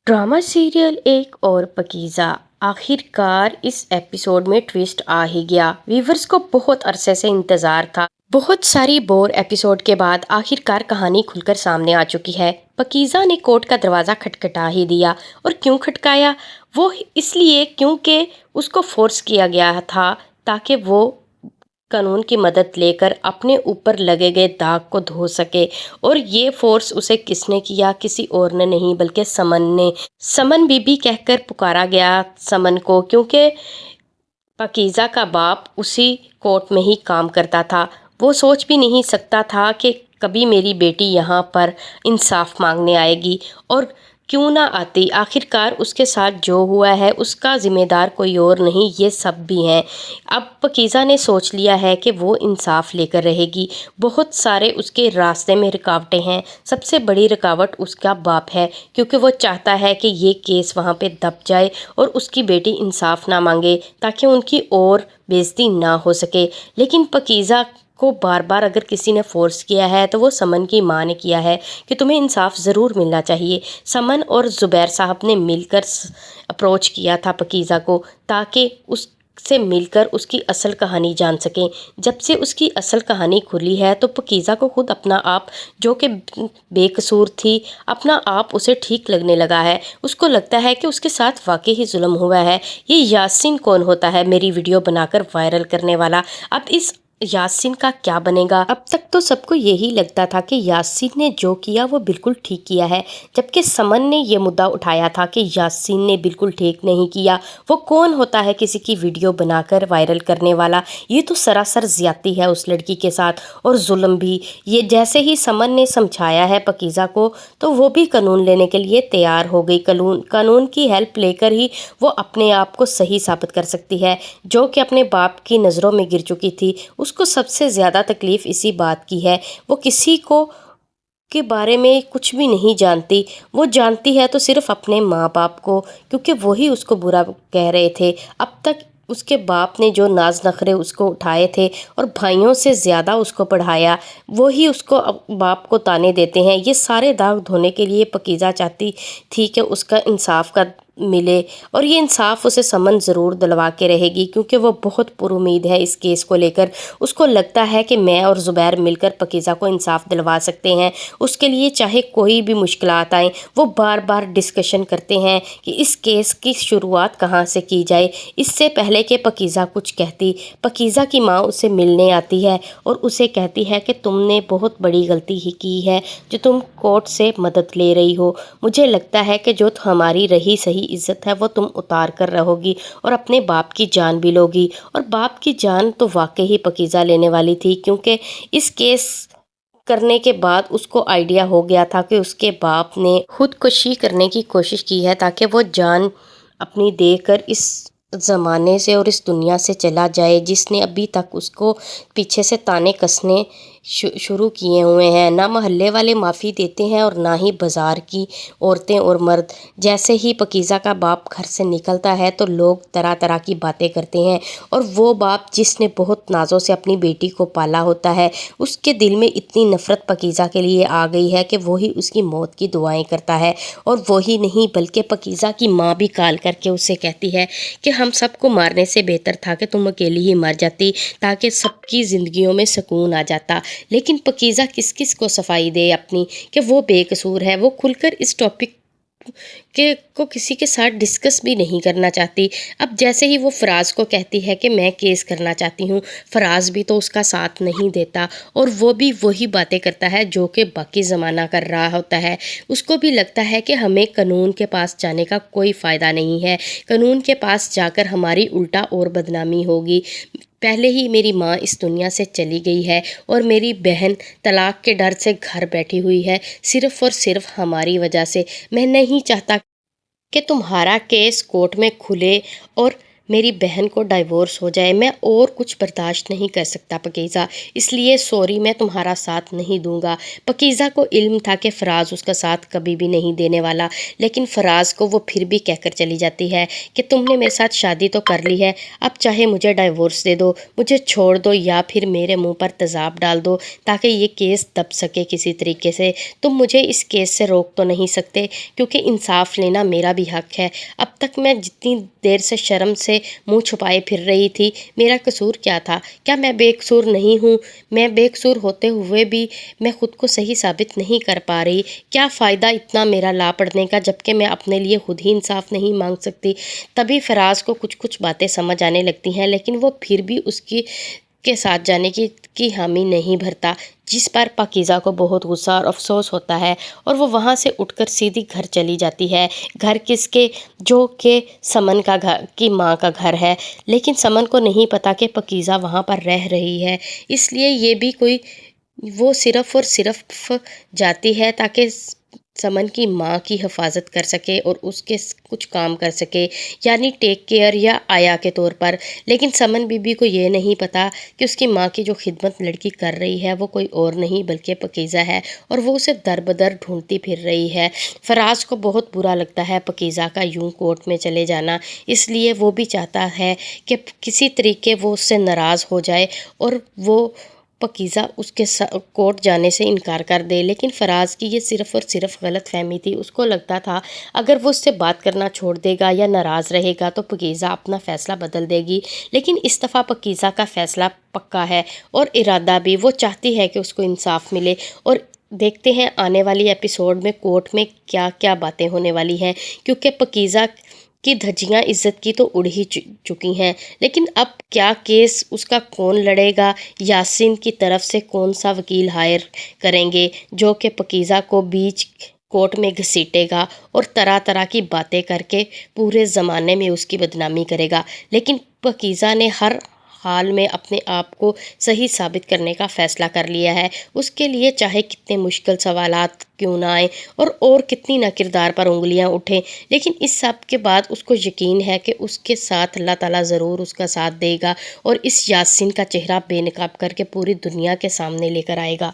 Drama serial एक और पकीज़ा आखिरकार इस एपिसोड में ट्विस्ट आ ही गया। व्यूवर्स को बहुत अरसे से इंतज़ार था। बहुत सारी बोर एपिसोड के बाद आखिरकार कहानी खुलकर सामने आ चुकी है। पकीज़ा ने कोर्ट का दरवाज़ा खटखटा ही दिया। और क्यों खटकाया? वो इसलिए क्योंकि उसको फोर्स किया गया था ताकि वो कानून की मदद लेकर अपने ऊपर लगे गए दाग को धो सके। और ये फोर्स उसे किसने किया? किसी और ने नहीं बल्कि समन ने। समन बीबी कहकर पुकारा गया समन को, क्योंकि पकीज़ा का बाप उसी कोर्ट में ही काम करता था। वो सोच भी नहीं सकता था कि कभी मेरी बेटी यहाँ पर इंसाफ मांगने आएगी, और क्यों ना आती। आखिरकार उसके साथ जो हुआ है उसका ज़िम्मेदार कोई और नहीं, ये सब भी हैं। अब पकीज़ा ने सोच लिया है कि वो इंसाफ लेकर रहेगी। बहुत सारे उसके रास्ते में रुकावटें हैं। सबसे बड़ी रुकावट उसका बाप है, क्योंकि वो चाहता है कि ये केस वहाँ पे दब जाए और उसकी बेटी इंसाफ ना मांगे, ताकि उनकी और बेइज्जती ना हो सके। लेकिन पकीज़ा को बार बार अगर किसी ने फोर्स किया है तो वो समन की माँ ने किया है कि तुम्हें इंसाफ ज़रूर मिलना चाहिए। समन और ज़ुबैर साहब ने मिलकर अप्रोच किया था पकीज़ा को, ताकि उससे मिलकर उसकी असल कहानी जान सकें। जब से उसकी असल कहानी खुली है तो पकीज़ा को खुद अपना आप, जो कि बेकसूर थी, अपना आप उसे ठीक लगने लगा है। उसको लगता है कि उसके साथ वाकई ही जुल्म हुआ है। ये यासीन कौन होता है मेरी वीडियो बनाकर वायरल करने वाला? अब इस यासीन का क्या बनेगा? अब तक तो सबको यही लगता था कि यासीन ने जो किया वो बिल्कुल ठीक किया है, जबकि समन ने ये मुद्दा उठाया था कि यासीन ने बिल्कुल ठीक नहीं किया। वो कौन होता है किसी की वीडियो बनाकर वायरल करने वाला? ये तो सरासर ज्यादती है उस लड़की के साथ, और जुल्म भी। ये जैसे ही समन ने समझाया है पकीज़ा को, तो वो भी कानून लेने के लिए तैयार हो गई। कानून की हेल्प लेकर ही वो अपने आप को सही साबित कर सकती है, जो कि अपने बाप की नज़रों में गिर चुकी थी। उसको सबसे ज़्यादा तकलीफ़ इसी बात की है, वो किसी को के बारे में कुछ भी नहीं जानती। वो जानती है तो सिर्फ अपने माँ बाप को, क्योंकि वही उसको बुरा कह रहे थे। अब तक उसके बाप ने जो नाज नखरे उसको उठाए थे और भाइयों से ज़्यादा उसको पढ़ाया, वही उसको बाप को ताने देते हैं। ये सारे दाग धोने के लिए पकीज़ा चाहती थी कि उसका इंसाफ का मिले, और ये इंसाफ उसे समन ज़रूर दिलवा के रहेगी, क्योंकि वो बहुत पुरुमीद है इस केस को लेकर। उसको लगता है कि मैं और ज़ुबैर मिलकर पकीज़ा को इंसाफ दिलवा सकते हैं। उसके लिए चाहे कोई भी मुश्किलात आए, वो बार बार डिस्कशन करते हैं कि इस केस की शुरुआत कहाँ से की जाए। इससे पहले कि पकीज़ा कुछ कहती, पकीज़ा की माँ उसे मिलने आती है और उसे कहती है कि तुमने बहुत बड़ी गलती ही की है जो तुम कोर्ट से मदद ले रही हो। मुझे लगता है कि जो हमारी रही सही इज्जत है वो तुम उतार कर रहोगी और अपने बाप की जान भी लोगी। और बाप की जान तो वाकई ही पकीज़ा लेने वाली थी, क्योंकि इस केस करने के बाद उसको आइडिया हो गया था कि उसके बाप ने खुदकुशी करने की कोशिश की है, ताकि वो जान अपनी देकर इस ज़माने से और इस दुनिया से चला जाए, जिसने अभी तक उसको पीछे से ताने कसने शुरू किए हुए हैं। ना मोहल्ले वाले माफ़ी देते हैं और ना ही बाज़ार की औरतें और मर्द। जैसे ही पकीज़ा का बाप घर से निकलता है तो लोग तरह तरह की बातें करते हैं, और वो बाप जिसने बहुत नाज़ों से अपनी बेटी को पाला होता है, उसके दिल में इतनी नफ़रत पकीज़ा के लिए आ गई है कि वही उसकी मौत की दुआएं करता है। और वही नहीं बल्कि पकीज़ा की माँ भी कॉल करके उससे कहती है कि हम सबको मारने से बेहतर था कि तुम अकेली ही मर जाती, ताकि सबकी ज़िंदगियों में सुकून आ जाता। लेकिन पकीज़ा किस किस को सफाई दे अपनी कि वो बेकसूर है? वो खुलकर इस टॉपिक को किसी के साथ डिस्कस भी नहीं करना चाहती। अब जैसे ही वो फराज को कहती है कि मैं केस करना चाहती हूँ, फराज भी तो उसका साथ नहीं देता, और वो भी वही बातें करता है जो कि बाकी ज़माना कर रहा होता है। उसको भी लगता है कि हमें कानून के पास जाने का कोई फ़ायदा नहीं है, कानून के पास जाकर हमारी उल्टा और बदनामी होगी। पहले ही मेरी माँ इस दुनिया से चली गई है और मेरी बहन तलाक के डर से घर बैठी हुई है, सिर्फ़ और सिर्फ हमारी वजह से। मैं नहीं चाहता कि तुम्हारा केस कोर्ट में खुले और میری بہن کو ڈائیورس ہو جائے، میں اور کچھ برداشت نہیں کر سکتا پاکیزہ، اس لیے سوری، میں تمہارا ساتھ نہیں دوں گا۔ پاکیزہ کو علم تھا کہ فراز اس کا ساتھ کبھی بھی نہیں دینے والا، لیکن فراز کو وہ پھر بھی کہہ کر چلی جاتی ہے کہ تم نے میرے ساتھ شادی تو کر لی ہے، اب چاہے مجھے ڈائیورس دے دو، مجھے چھوڑ دو، یا پھر میرے منہ پر تیزاب ڈال دو تاکہ یہ کیس دب سکے کسی طریقے سے۔ تم مجھے اس کیس سے روک تو نہیں سکتے، کیونکہ انصاف لینا میرا بھی حق ہے۔ اب تک میں جتنی دیر سے شرم سے منہ چھپائے پھر رہی تھی، میرا قصور کیا تھا؟ کیا میں بے قصور نہیں ہوں؟ میں بے قصور ہوتے ہوئے بھی میں خود کو صحیح ثابت نہیں کر پا رہی۔ کیا فائدہ اتنا میرا لا پڑنے کا، جبکہ میں اپنے لیے خود ہی انصاف نہیں مانگ سکتی؟ تبھی فراز کو کچھ باتیں سمجھ آنے لگتی ہیں، لیکن وہ پھر بھی اس کے ساتھ جانے کی حامی نہیں بھرتا، جس پر پاکیزہ کو بہت غصہ اور افسوس ہوتا ہے، اور وہ وہاں سے اٹھ کر سیدھی گھر چلی جاتی ہے۔ گھر کس کے؟ جو کہ سمن کی ماں کا گھر ہے، لیکن سمن کو نہیں پتا کہ پاکیزہ وہاں پر رہ رہی ہے، اس لیے یہ بھی وہ صرف اور صرف جاتی ہے تاکہ سمن کی ماں کی حفاظت کر سکے اور اس کے کچھ کام کر سکے، یعنی ٹیک کیئر یا آیا کے طور پر۔ لیکن سمن بی بی کو یہ نہیں پتا کہ اس کی ماں کی جو خدمت لڑکی کر رہی ہے وہ کوئی اور نہیں بلکہ پاکیزہ ہے، اور وہ اسے در بدر ڈھونڈتی پھر رہی ہے۔ فراز کو بہت برا لگتا ہے پاکیزہ کا یوں کورٹ میں چلے جانا، اس لیے وہ بھی چاہتا ہے کہ کسی طریقے وہ اس سے ناراض ہو جائے اور وہ پاکیزہ اس کے کورٹ جانے سے انکار کر دے۔ لیکن فراز کی یہ صرف اور صرف غلط فہمی تھی، اس کو لگتا تھا اگر وہ اس سے بات کرنا چھوڑ دے گا یا ناراض رہے گا تو پاکیزہ اپنا فیصلہ بدل دے گی، لیکن اس دفعہ پاکیزہ کا فیصلہ پکا ہے اور ارادہ بھی، وہ چاہتی ہے کہ اس کو انصاف ملے۔ اور دیکھتے ہیں آنے والی ایپیسوڈ میں کورٹ میں کیا کیا باتیں ہونے والی ہیں، کیونکہ پاکیزہ کی دھجیاں عزت کی تو اڑ ہی چکی ہیں، لیکن اب کیا کیس اس کا کون لڑے گا؟ یاسین کی طرف سے کون سا وکیل ہائر کریں گے جو کہ پاکیزہ کو بیچ کورٹ میں گھسیٹے گا اور طرح طرح کی باتیں کر کے پورے زمانے میں اس کی بدنامی کرے گا؟ لیکن پاکیزہ نے ہر حال میں اپنے آپ کو صحیح ثابت کرنے کا فیصلہ کر لیا ہے، اس کے لیے چاہے کتنے مشکل سوالات کیوں نہ آئیں اور کتنی نہ کردار پر انگلیاں اٹھیں، لیکن اس سب کے بعد اس کو یقین ہے کہ اس کے ساتھ اللہ تعالیٰ ضرور اس کا ساتھ دے گا اور اس یاسین کا چہرہ بے نقاب کر کے پوری دنیا کے سامنے لے کر آئے گا۔